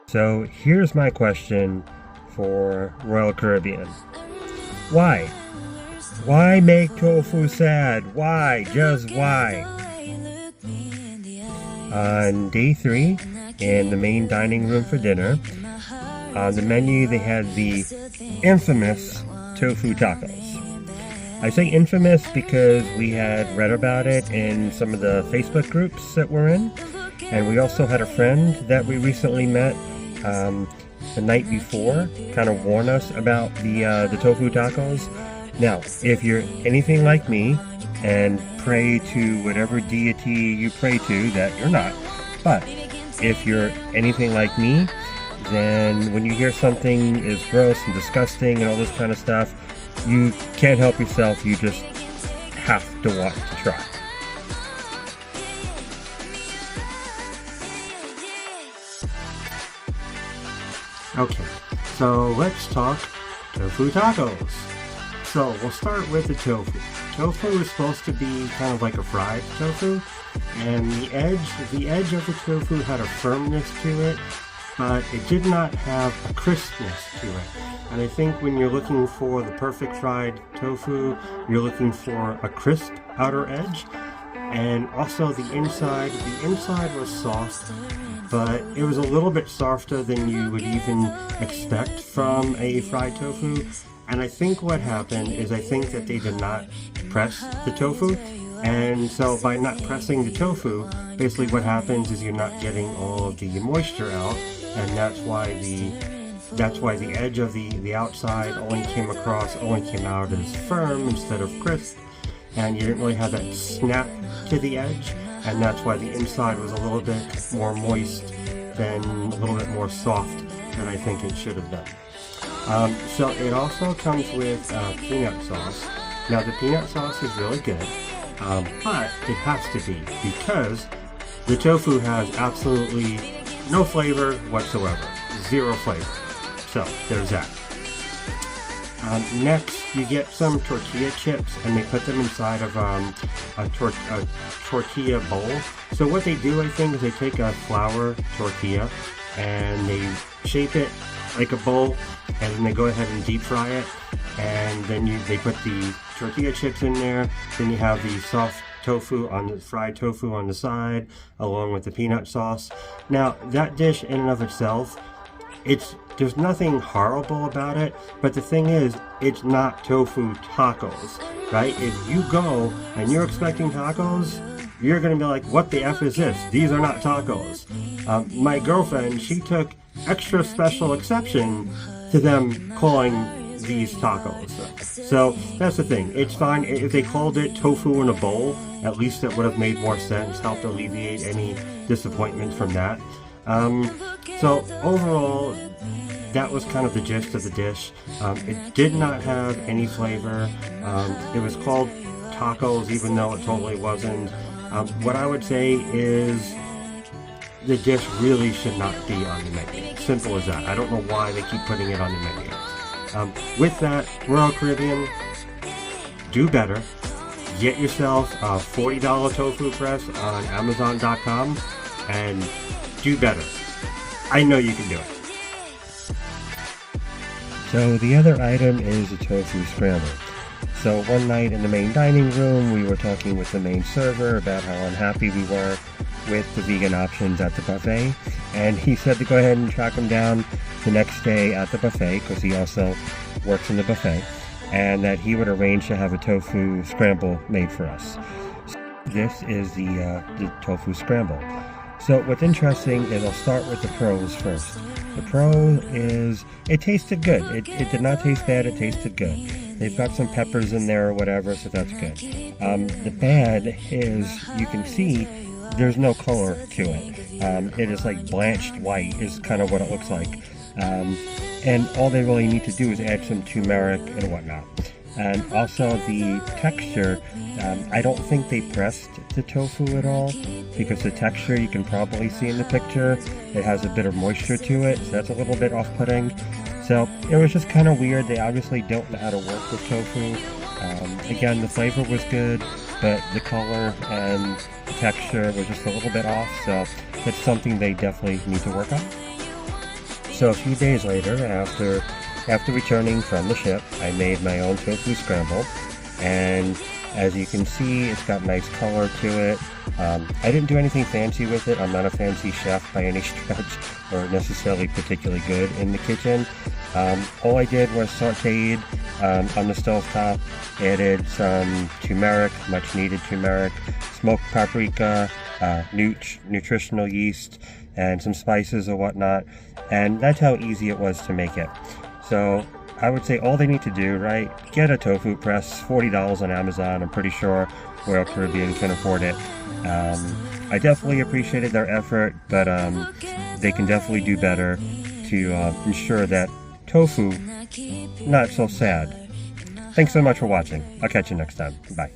So here's my question for Royal Caribbean. Why? Why make tofu sad? Why? Just why? On day 3, in the main dining room for dinner, on the menu they had the infamous tofu tacos. I say infamous because we had read about it in some of the Facebook groups that we're in, and we also had a friend that we recently met the night before kind of warn us about the tofu tacos. Now, if you're anything like me and pray to whatever deity you pray to, that you're not, but if you're anything like me, then when you hear something is gross and disgusting and all this kind of stuff, you can't help yourself. You just have to want to try. Okay, so let's talk tofu tacos. So we'll start with the tofu. Tofu is supposed to be kind of like a fried tofu, and the edge of the tofu had a firmness to it, but it did not have a crispness to it. And I think when you're looking for the perfect fried tofu, you're looking for a crisp outer edge, and also the inside. The inside was soft, but it was a little bit softer than you would even expect from a fried tofu. And I think what happened is I think that they did not press the tofu, and so by not pressing the tofu, basically what happens is you're not getting all of the moisture out, and that's why the edge of the outside only came out as firm instead of crisp, and you didn't really have that snap to the edge, and that's why the inside was a little bit more moist than a little bit more soft than I think it should have done. So it also comes with peanut sauce. Now the peanut sauce is really good, but it has to be, because the tofu has absolutely no flavor whatsoever. Zero flavor. So there's that. Next, you get some tortilla chips, and they put them inside of a tortilla bowl. So what they do, I think, is they take a flour tortilla and they shape it like a bowl, and then they go ahead and deep fry it, and then they put the tortilla chips in there. Then you have the soft fried tofu on the side, along with the peanut sauce. Now that dish in and of itself, there's nothing horrible about it, but the thing is, it's not tofu tacos, right? If you go and you're expecting tacos, you're gonna be like, what the F is this? These are not tacos. My girlfriend, she took extra special exception to them calling these tacos. So that's the thing. It's fine if they called it tofu in a bowl. At least it would have made more sense, helped alleviate any disappointment from that. So overall, that was kind of the gist of the dish. It did not have any flavor. It was called tacos even though it totally wasn't. What I would say is the dish really should not be on the menu. Simple as that. I don't know why they keep putting it on the menu. With that, Royal Caribbean, do better. Get yourself a $40 tofu press on Amazon.com and do better. I know you can do it. So the other item is a tofu scramble. So one night in the main dining room, we were talking with the main server about how unhappy we were with the vegan options at the buffet, and he said to go ahead and track him down the next day at the buffet, because he also works in the buffet, and that he would arrange to have a tofu scramble made for us. So this is the tofu scramble. So what's interesting is I'll start with the pros first. The pro is it tasted good. It did not taste bad, it tasted good. They've got some peppers in there or whatever, so that's good. The bad is you can see there's no color to it. It is like blanched white is kind of what it looks like. And all they really need to do is add some turmeric and whatnot. And also the texture, I don't think they pressed the tofu at all, because the texture you can probably see in the picture. It has a bit of moisture to it, so that's a little bit off-putting. So it was just kind of weird. They obviously don't know how to work with tofu. Again, the flavor was good, but the color and the texture was just a little bit off, so it's something they definitely need to work on. So a few days later, after returning from the ship, I made my own tofu scramble, and as you can see, it's got nice color to it. I didn't do anything fancy with it. I'm not a fancy chef by any stretch, or necessarily particularly good in the kitchen. All I did was sauteed on the stovetop, added some turmeric, much needed turmeric, smoked paprika, nutritional yeast, and some spices or whatnot, and that's how easy it was to make it. So I would say all they need to do, right, get a tofu press, $40 on Amazon. I'm pretty sure Royal Caribbean can afford it. I definitely appreciated their effort, but they can definitely do better to ensure that tofu, not so sad. Thanks so much for watching. I'll catch you next time. Bye.